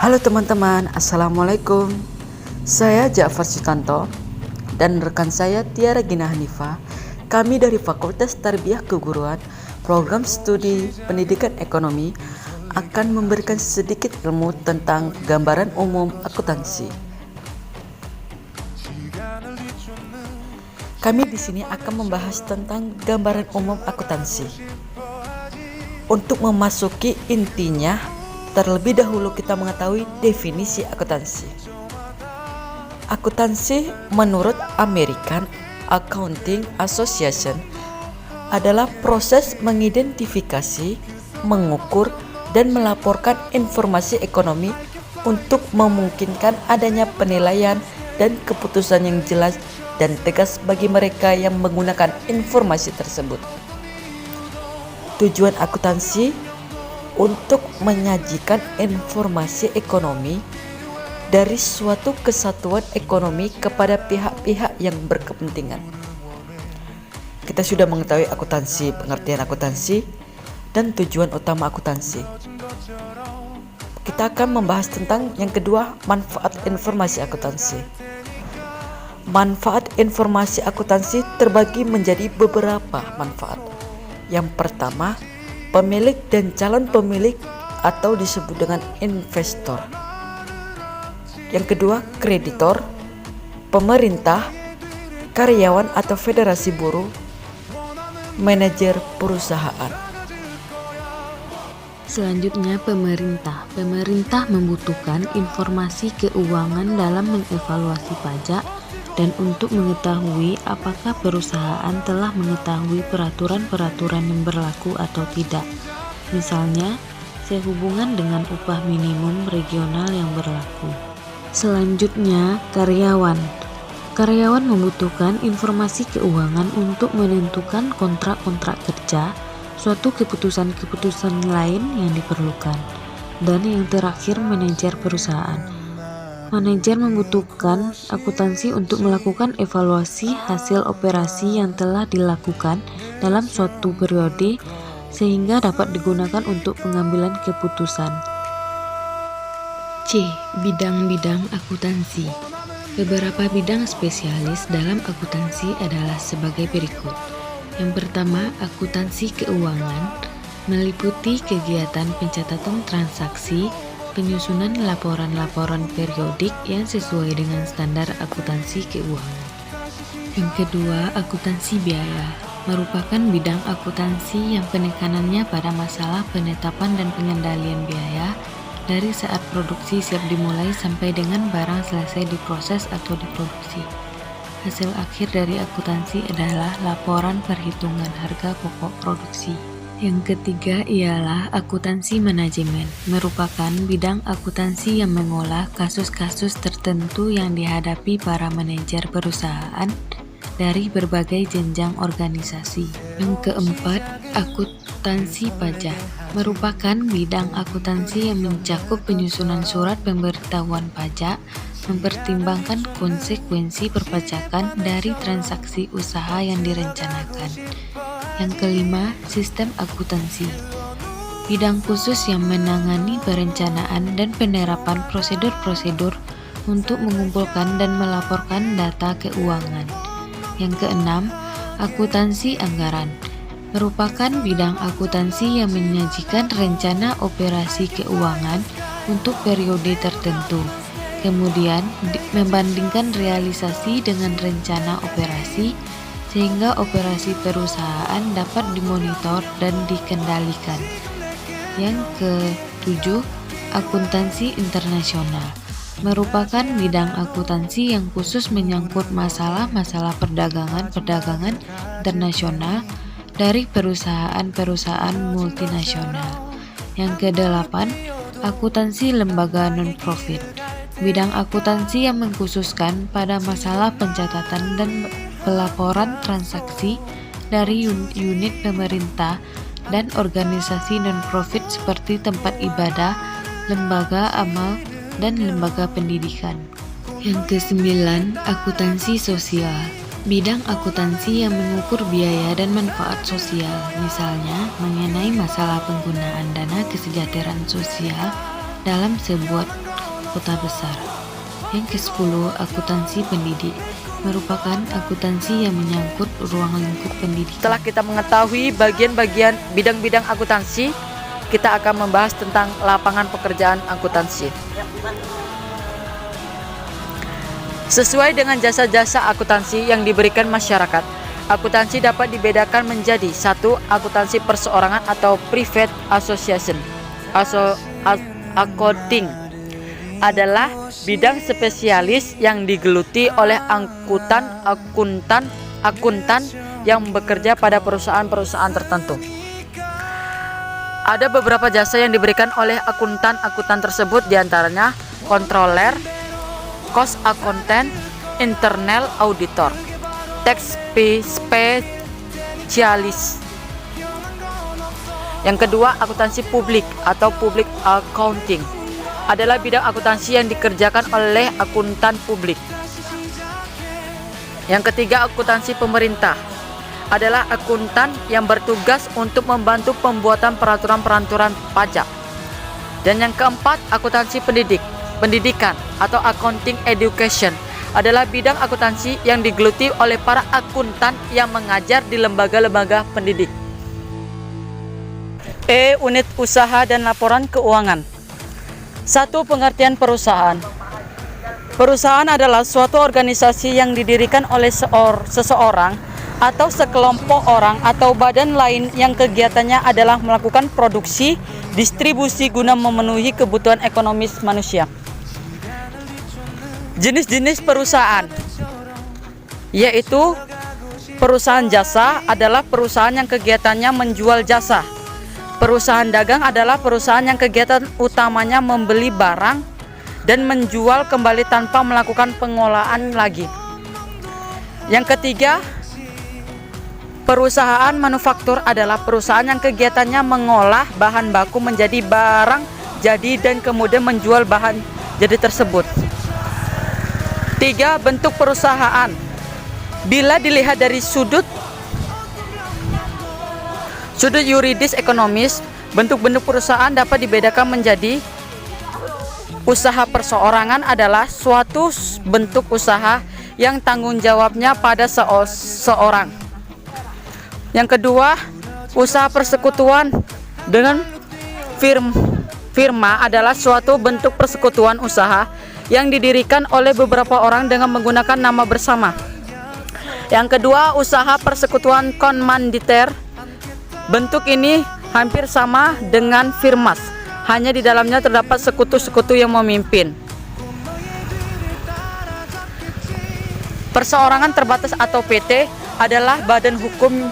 Halo teman-teman, Assalamualaikum. Saya Ja'far Sutanto dan rekan saya Tiara Gina Hanifah. Kami dari Fakultas Tarbiyah Keguruan, Program Studi Pendidikan Ekonomi akan memberikan sedikit ilmu tentang gambaran umum akuntansi. Kami di sini akan membahas tentang gambaran umum akuntansi. Untuk memasuki intinya, terlebih dahulu kita mengetahui definisi akuntansi. Akuntansi menurut American Accounting Association adalah proses mengidentifikasi, mengukur, dan melaporkan informasi ekonomi untuk memungkinkan adanya penilaian dan keputusan yang jelas dan tegas bagi mereka yang menggunakan informasi tersebut. Tujuan akuntansi untuk menyajikan informasi ekonomi dari suatu kesatuan ekonomi kepada pihak-pihak yang berkepentingan. Kita sudah mengetahui akuntansi, pengertian akuntansi, dan tujuan utama akuntansi. Kita akan membahas tentang yang kedua, manfaat informasi akuntansi. Manfaat informasi akuntansi terbagi menjadi beberapa manfaat. Yang pertama, pemilik dan calon pemilik atau disebut dengan investor. Yang kedua, kreditor, pemerintah, karyawan atau federasi buruh, manajer perusahaan. Selanjutnya, pemerintah. Pemerintah membutuhkan informasi keuangan dalam mengevaluasi pajak dan untuk mengetahui apakah perusahaan telah mengetahui peraturan-peraturan yang berlaku atau tidak. Misalnya, sehubungan dengan upah minimum regional yang berlaku. Selanjutnya, karyawan. Karyawan membutuhkan informasi keuangan untuk menentukan kontrak-kontrak kerja, suatu keputusan-keputusan lain yang diperlukan. Dan yang terakhir, manajer perusahaan. Manajer membutuhkan akuntansi untuk melakukan evaluasi hasil operasi yang telah dilakukan dalam suatu periode sehingga dapat digunakan untuk pengambilan keputusan. C. Bidang-bidang akuntansi. Beberapa bidang spesialis dalam akuntansi adalah sebagai berikut. Yang pertama, akuntansi keuangan meliputi kegiatan pencatatan transaksi, penyusunan laporan-laporan periodik yang sesuai dengan standar akuntansi keuangan. Yang kedua, akuntansi biaya merupakan bidang akuntansi yang penekanannya pada masalah penetapan dan pengendalian biaya dari saat produksi siap dimulai sampai dengan barang selesai diproses atau diproduksi. Hasil akhir dari akuntansi adalah laporan perhitungan harga pokok produksi. Yang ketiga ialah akuntansi manajemen, merupakan bidang akuntansi yang mengolah kasus-kasus tertentu yang dihadapi para manajer perusahaan dari berbagai jenjang organisasi. Yang keempat, akuntansi pajak, merupakan bidang akuntansi yang mencakup penyusunan surat pemberitahuan pajak, mempertimbangkan konsekuensi perpajakan dari transaksi usaha yang direncanakan. Yang kelima, sistem akuntansi, bidang khusus yang menangani perencanaan dan penerapan prosedur-prosedur untuk mengumpulkan dan melaporkan data keuangan. Yang keenam, akuntansi anggaran, merupakan bidang akuntansi yang menyajikan rencana operasi keuangan untuk periode tertentu, kemudian membandingkan realisasi dengan rencana operasi sehingga operasi perusahaan dapat dimonitor dan dikendalikan. Yang ketujuh, akuntansi internasional, merupakan bidang akuntansi yang khusus menyangkut masalah-masalah perdagangan internasional dari perusahaan-perusahaan multinasional. Yang kedelapan, akuntansi lembaga non-profit, bidang akuntansi yang mengkhususkan pada masalah pencatatan dan pelaporan transaksi dari unit pemerintah dan organisasi non-profit seperti tempat ibadah, lembaga amal, dan lembaga pendidikan. Yang kesembilan, akuntansi sosial, bidang akuntansi yang mengukur biaya dan manfaat sosial, misalnya mengenai masalah penggunaan dana kesejahteraan sosial dalam sebuah kota besar. Yang ke-10, akuntansi pendidik merupakan akuntansi yang menyangkut ruang lingkup pendidikan. Setelah kita mengetahui bagian-bagian bidang-bidang akuntansi, kita akan membahas tentang lapangan pekerjaan akuntansi. Sesuai dengan jasa-jasa akuntansi yang diberikan masyarakat, akuntansi dapat dibedakan menjadi 1. Akuntansi perseorangan atau private association. Accounting adalah bidang spesialis yang digeluti oleh akuntan yang bekerja pada perusahaan-perusahaan tertentu. Ada beberapa jasa yang diberikan oleh akuntan tersebut, diantaranya controller, cost accountant, internal auditor, tax specialist. Yang kedua, akuntansi publik atau public accounting adalah bidang akuntansi yang dikerjakan oleh akuntan publik. Yang ketiga, akuntansi pemerintah adalah akuntan yang bertugas untuk membantu pembuatan peraturan-peraturan pajak. Dan yang keempat, akuntansi pendidikan atau accounting education adalah bidang akuntansi yang digeluti oleh para akuntan yang mengajar di lembaga-lembaga pendidik. Unit usaha dan laporan keuangan. 1. Pengertian perusahaan. Perusahaan adalah suatu organisasi yang didirikan oleh seseorang atau sekelompok orang atau badan lain yang kegiatannya adalah melakukan produksi, distribusi guna memenuhi kebutuhan ekonomis manusia. Jenis-jenis perusahaan, yaitu perusahaan jasa adalah perusahaan yang kegiatannya menjual jasa. Perusahaan dagang adalah perusahaan yang kegiatan utamanya membeli barang dan menjual kembali tanpa melakukan pengolahan lagi. Yang ketiga, perusahaan manufaktur adalah perusahaan yang kegiatannya mengolah bahan baku menjadi barang jadi dan kemudian menjual bahan jadi tersebut. 3. Bentuk perusahaan. Bila dilihat dari sudut yuridis ekonomis, bentuk-bentuk perusahaan dapat dibedakan menjadi: usaha perseorangan adalah suatu bentuk usaha yang tanggung jawabnya pada seorang. Yang kedua, usaha persekutuan dengan firma adalah suatu bentuk persekutuan usaha yang didirikan oleh beberapa orang dengan menggunakan nama bersama. Yang kedua, usaha persekutuan komanditer. Bentuk ini hampir sama dengan firmas, hanya di dalamnya terdapat sekutu-sekutu yang memimpin. Perseorangan terbatas atau PT adalah badan hukum,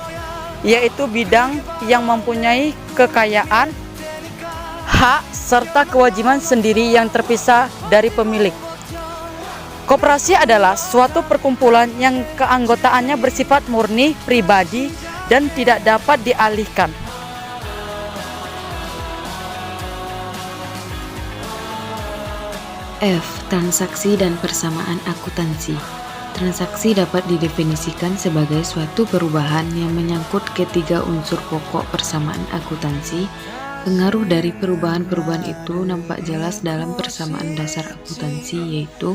yaitu bidang yang mempunyai kekayaan, hak, serta kewajiban sendiri yang terpisah dari pemilik. Koperasi adalah suatu perkumpulan yang keanggotaannya bersifat murni, pribadi, dan tidak dapat dialihkan. F. Transaksi dan persamaan akuntansi. Transaksi dapat didefinisikan sebagai suatu perubahan yang menyangkut ketiga unsur pokok persamaan akuntansi. Pengaruh dari perubahan-perubahan itu nampak jelas dalam persamaan dasar akuntansi, yaitu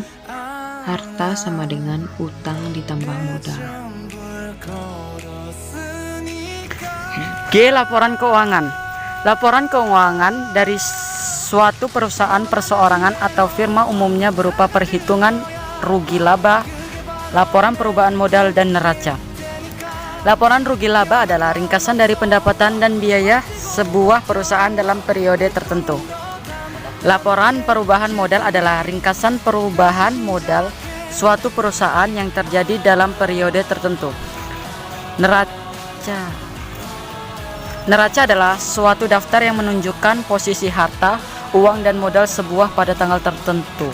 harta sama dengan utang ditambah modal. G. Laporan keuangan. Laporan keuangan dari suatu perusahaan perseorangan atau firma umumnya berupa perhitungan rugi laba, laporan perubahan modal, dan neraca. Laporan rugi laba adalah ringkasan dari pendapatan dan biaya sebuah perusahaan dalam periode tertentu. Laporan perubahan modal adalah ringkasan perubahan modal suatu perusahaan yang terjadi dalam periode tertentu. Neraca adalah suatu daftar yang menunjukkan posisi harta, uang, dan modal sebuah pada tanggal tertentu.